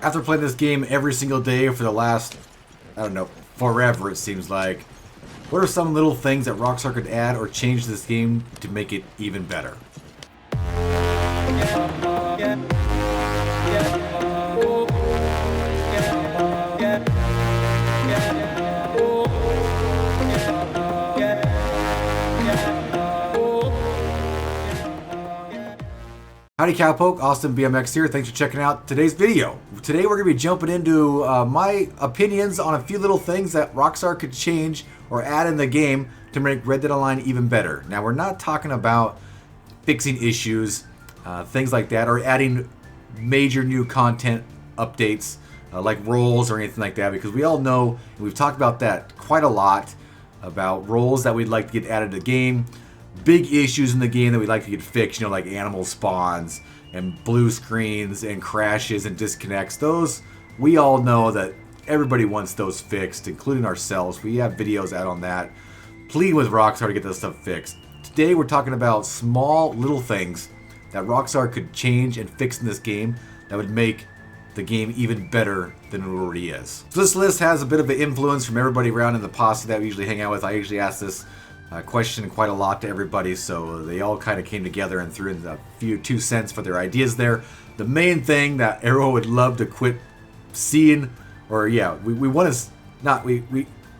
After playing this game every single day for the last, I don't know, forever it seems like, what are some little things that Rockstar could add or change to this game to make it even better? Howdy Cowpoke, AustinBMX here. Thanks for checking out today's video. Today we're going to be jumping into my opinions on a few little things that Rockstar could change or add in the game to make Red Dead Online even better. Now we're not talking about fixing issues, things like that, or adding major new content updates like roles or anything like that, because we all know, and we've talked about that quite a lot, about roles that we'd like to get added to the game. Big issues in the game that we'd like to get fixed, you know, like animal spawns and blue screens and crashes and disconnects. Those, we all know that everybody wants those fixed, including ourselves. We have videos out on that, pleading with Rockstar to get this stuff fixed. Today we're talking about small little things that Rockstar could change and fix in this game that would make the game even better than it already is. So this list has a bit of an influence from everybody around in the posse that we usually hang out with. I usually ask this question quite a lot to everybody, so they all kind of came together and threw in a few 2 cents for their ideas there. The main thing that Arrow would love to quit seeing, or yeah, we want to not we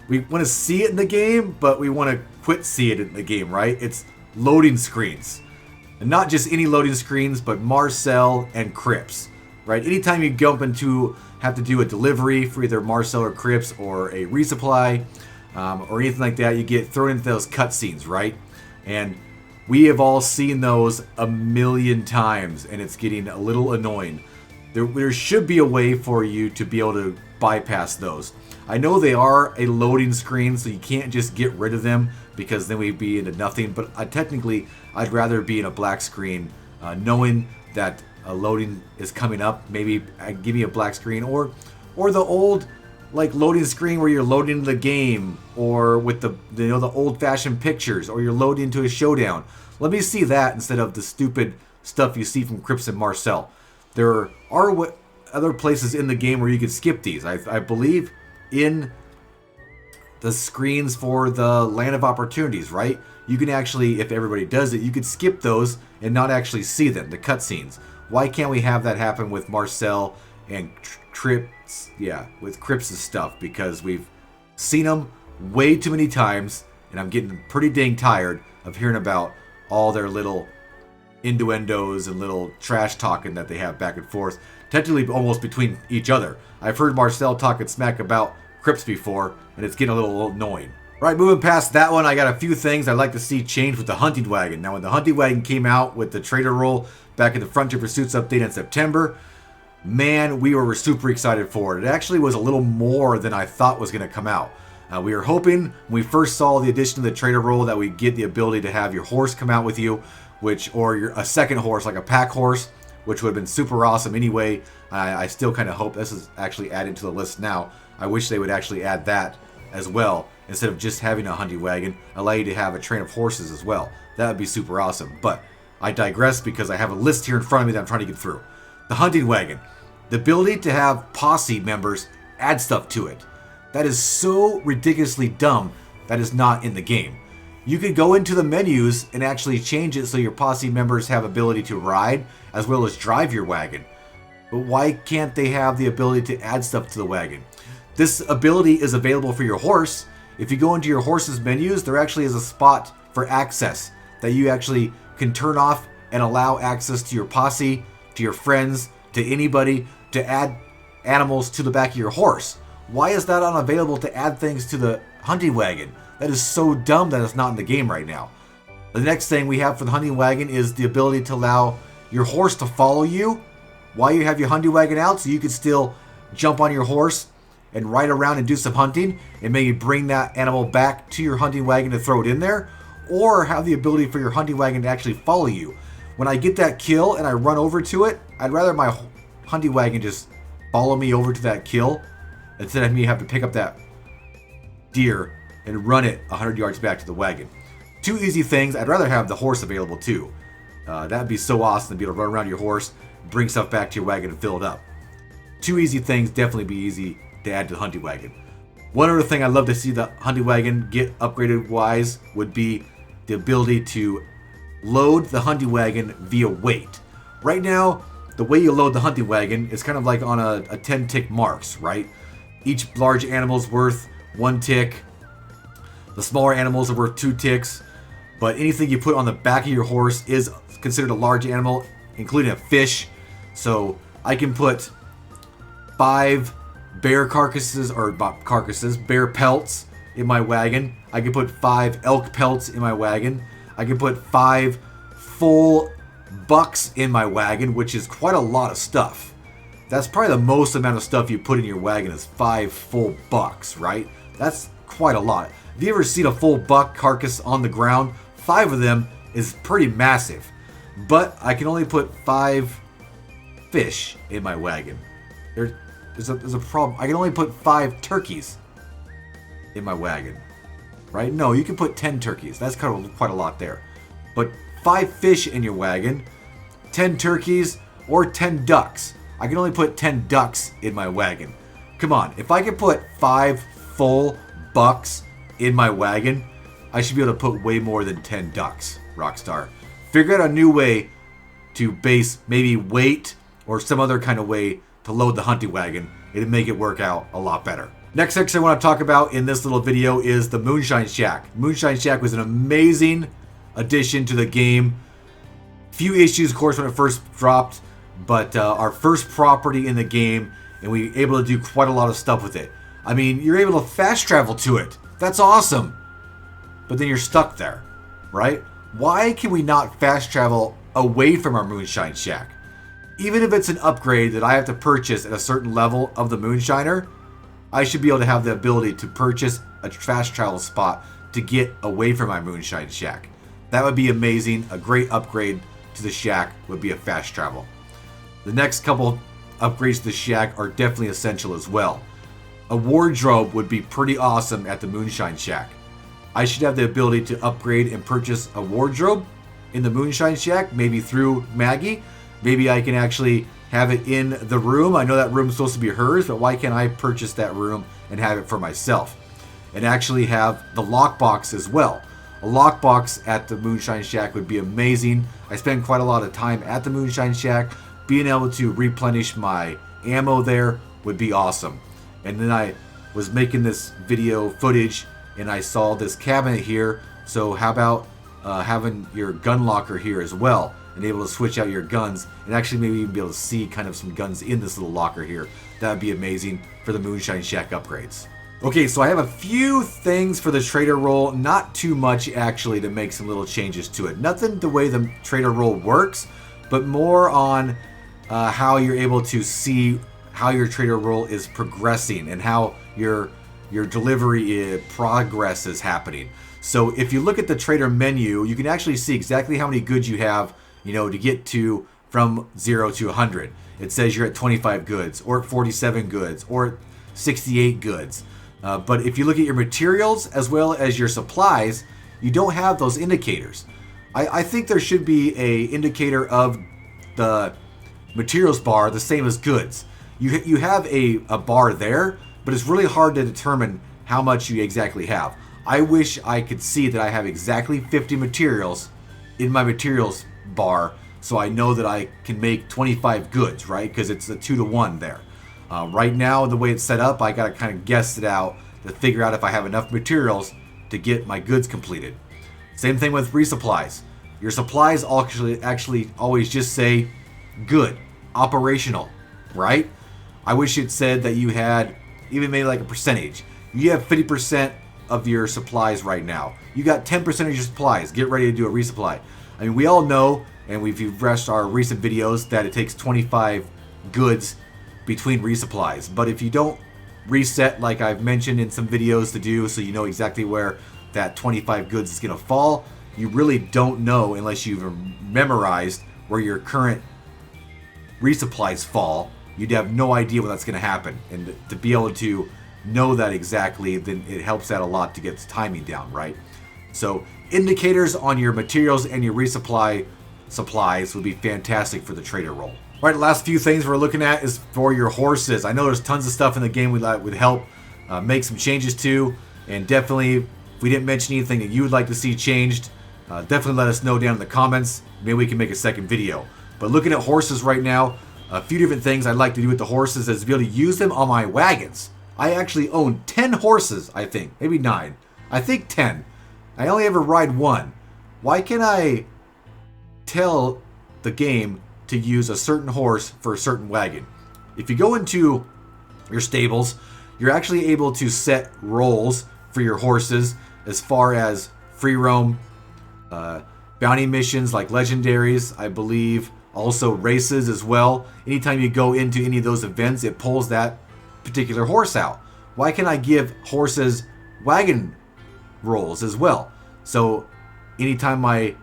want to see it in the game, but we want to quit see it in the game, right? It's loading screens, and not just any loading screens, but Marcel and Crips, right? Anytime you have to do a delivery for either Marcel or Crips or a resupply. Or anything like that, you get thrown into those cutscenes, right? And we have all seen those a million times, and it's getting a little annoying. There should be a way for you to be able to bypass those. I know they are a loading screen, so you can't just get rid of them, because then we'd be into nothing. But technically, I'd rather be in a black screen, knowing that a loading is coming up. Maybe give me a black screen, or the old, like, loading screen where you're loading the game, or with the the old-fashioned pictures, or you're loading into a showdown. Let me see that instead of the stupid stuff you see from Crips and Marcel. There are other places in the game where you could skip these. I believe in the screens for the Land of Opportunities, right? You can actually, if everybody does it, you could skip those and not actually see them, the cutscenes. Why can't we have that happen with Marcel and Crips, yeah, with Crips' stuff? Because we've seen them way too many times, and I'm getting pretty dang tired of hearing about all their little innuendos and little trash talking that they have back and forth, technically almost between each other. I've heard Marcel talking smack about Crips before, and it's getting a little annoying. Right, moving past that one, I got a few things I'd like to see change with the hunting wagon. Now, when the hunting wagon came out with the trader role back in the Frontier Pursuits update in September, man, we were super excited for it. It actually was a little more than I thought was going to come out. We were hoping, when we first saw the addition of the trader role, that we'd get the ability to have your horse come out with you, or a second horse, like a pack horse, which would have been super awesome anyway. I still kind of hope this is actually added to the list now. I wish they would actually add that as well, instead of just having a hunting wagon, allow you to have a train of horses as well. That would be super awesome. But I digress, because I have a list here in front of me that I'm trying to get through. The hunting wagon. The ability to have posse members add stuff to it. That is so ridiculously dumb that is not in the game. You could go into the menus and actually change it so your posse members have ability to ride as well as drive your wagon. But why can't they have the ability to add stuff to the wagon? This ability is available for your horse. If you go into your horse's menus, there actually is a spot for access that you actually can turn off and allow access to your posse, to your friends, to anybody, to add animals to the back of your horse. Why is that unavailable to add things to the hunting wagon? That is so dumb that it's not in the game right now. The next thing we have for the hunting wagon is the ability to allow your horse to follow you while you have your hunting wagon out, so you can still jump on your horse and ride around and do some hunting, and maybe bring that animal back to your hunting wagon to throw it in there, or have the ability for your hunting wagon to actually follow you. When I get that kill and I run over to it, I'd rather my hunting wagon just follow me over to that kill instead of me have to pick up that deer and run it 100 yards back to the wagon. Two easy things. I'd rather have the horse available too. That'd be so awesome to be able to run around your horse, bring stuff back to your wagon and fill it up. Two easy things, definitely be easy to add to the hunting wagon. One other thing I'd love to see the hunting wagon get upgraded wise would be the ability to load the hunting wagon via weight. Right now, the way you load the hunting wagon is kind of like on a 10 tick marks, right? Each large animal's worth 1 tick. The smaller animals are worth 2 ticks. But anything you put on the back of your horse is considered a large animal, including a fish. So I can put 5 bear carcasses, bear pelts in my wagon. I can put 5 elk pelts in my wagon. I can put 5 full bucks in my wagon, which is quite a lot of stuff. That's probably the most amount of stuff you put in your wagon is 5 full bucks, right? That's quite a lot. Have you ever seen a full buck carcass on the ground? 5 of them is pretty massive. But I can only put 5 fish in my wagon. There's a problem. I can only put 5 turkeys in my wagon, right? No, you can put 10 turkeys. That's kind of quite a lot there. But 5 fish in your wagon, 10 turkeys, or 10 ducks. I can only put 10 ducks in my wagon. Come on, if I can put 5 full bucks in my wagon, I should be able to put way more than 10 ducks, Rockstar. Figure out a new way to base maybe weight or some other kind of way to load the hunting wagon. It'd make it work out a lot better. Next section I want to talk about in this little video is the Moonshine Shack. Moonshine Shack was an amazing addition to the game. Few issues, of course, when it first dropped, but our first property in the game, and we were able to do quite a lot of stuff with it. I mean, you're able to fast travel to it. That's awesome. But then you're stuck there, right? Why can we not fast travel away from our Moonshine Shack? Even if it's an upgrade that I have to purchase at a certain level of the Moonshiner, I should be able to have the ability to purchase a fast travel spot to get away from my Moonshine Shack. That would be amazing. A great upgrade to the shack would be a fast travel. The next couple upgrades to the shack are definitely essential as well. A wardrobe would be pretty awesome at the Moonshine Shack. I should have the ability to upgrade and purchase a wardrobe in the Moonshine Shack, maybe through Maggie. Maybe I can actually have it in the room. I know that room's supposed to be hers, but why can't I purchase that room and have it for myself? And actually have the lockbox as well. A lockbox at the Moonshine Shack would be amazing. I spend quite a lot of time at the Moonshine Shack. Being able to replenish my ammo there would be awesome. And then I was making this video footage and I saw this cabinet here. So how about having your gun locker here as well and able to switch out your guns and actually maybe even be able to see kind of some guns in this little locker here. That would be amazing for the Moonshine Shack upgrades. Okay, so I have a few things for the trader role, not too much actually to make some little changes to it. Nothing the way the trader role works, but more on how you're able to see how your trader role is progressing and how your delivery progress is happening. So if you look at the trader menu, you can actually see exactly how many goods you have, to get to from 0 to 100. It says you're at 25 goods, or at 47 goods, or at 68 goods. But if you look at your materials as well as your supplies, you don't have those indicators. I think there should be a indicator of the materials bar the same as goods. You have a bar there, but it's really hard to determine how much you exactly have. I wish I could see that I have exactly 50 materials in my materials bar, so I know that I can make 25 goods, right? Because it's a 2-to-1 there. Right now, the way it's set up, I gotta kind of guess it out to figure out if I have enough materials to get my goods completed. Same thing with resupplies. Your supplies actually always just say good, operational, right? I wish it said that you had even maybe like a percentage. You have 50% of your supplies right now. You got 10% of your supplies. Get ready to do a resupply. I mean, we all know, and we've watched our recent videos, that it takes 25 goods between resupplies. But if you don't reset, like I've mentioned in some videos to do, so you know exactly where that 25 goods is going to fall, you really don't know unless you've memorized where your current resupplies fall. You'd have no idea when that's going to happen. And to be able to know that exactly, then it helps out a lot to get the timing down, right? So indicators on your materials and your resupply supplies would be fantastic for the trader role. All right, the last few things we're looking at is for your horses. I know there's tons of stuff in the game would help make some changes to, and definitely if we didn't mention anything that you would like to see changed, definitely let us know down in the comments. Maybe we can make a second video. But looking at horses right now, a few different things I'd like to do with the horses is be able to use them on my wagons. I actually own 10 horses, I think. Maybe 9. I think 10. I only ever ride one. Why can't I tell the game to use a certain horse for a certain wagon? If you go into your stables, you're actually able to set roles for your horses as far as free roam, bounty missions like legendaries, I believe, also races as well. Anytime you go into any of those events, it pulls that particular horse out. Why can't I give horses wagon roles as well? So anytime my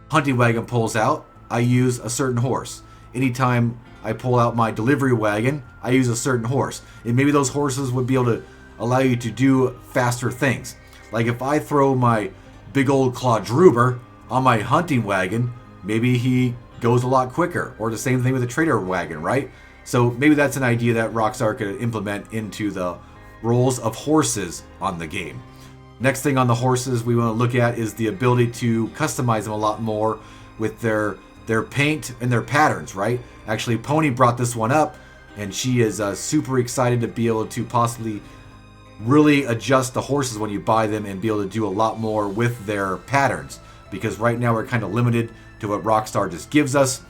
hunting wagon pulls out, I use a certain horse. Anytime I pull out my delivery wagon, I use a certain horse. And maybe those horses would be able to allow you to do faster things. Like if I throw my big old quadruber on my hunting wagon, maybe he goes a lot quicker. Or the same thing with the trader wagon, right? So maybe that's an idea that Rockstar could implement into the roles of horses on the game. Next thing on the horses we want to look at is the ability to customize them a lot more with their paint and their patterns, right? Actually, Pony brought this one up, and she is super excited to be able to possibly really adjust the horses when you buy them and be able to do a lot more with their patterns. Because right now we're kind of limited to what Rockstar just gives us.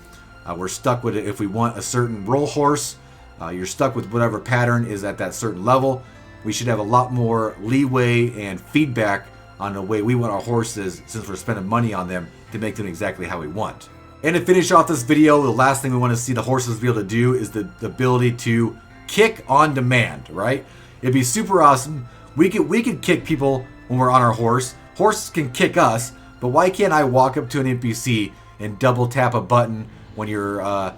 We're stuck with it. If we want a certain role horse, you're stuck with whatever pattern is at that certain level. We should have a lot more leeway and feedback on the way we want our horses, since we're spending money on them to make them exactly how we want. And to finish off this video, the last thing we want to see the horses be able to do is the ability to kick on demand, right? It'd be super awesome. We could kick people when we're on our horse. Horses can kick us, but why can't I walk up to an NPC and double tap a button when you're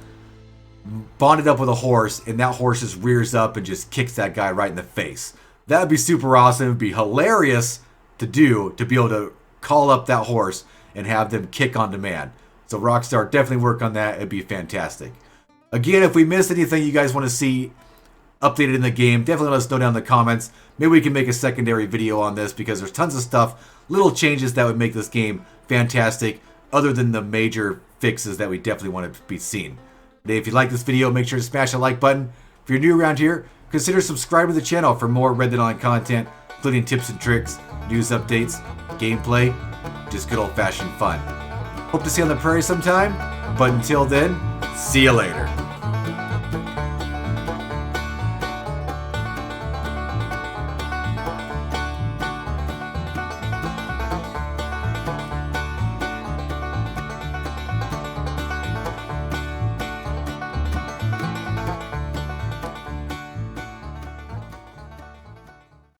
bonded up with a horse, and that horse just rears up and just kicks that guy right in the face? That'd be super awesome. It'd be hilarious to do, to be able to call up that horse and have them kick on demand. So Rockstar, definitely work on that. It'd be fantastic. Again, if we missed anything you guys want to see updated in the game, definitely let us know down in the comments. Maybe we can make a secondary video on this, because there's tons of stuff, little changes that would make this game fantastic, other than the major fixes that we definitely want to be seen. If you like this video, make sure to smash the like button. If you're new around here, consider subscribing to the channel for more Red Dead Online content, including tips and tricks, news updates, gameplay, just good old-fashioned fun. Hope to see you on the prairie sometime, but until then, see you later.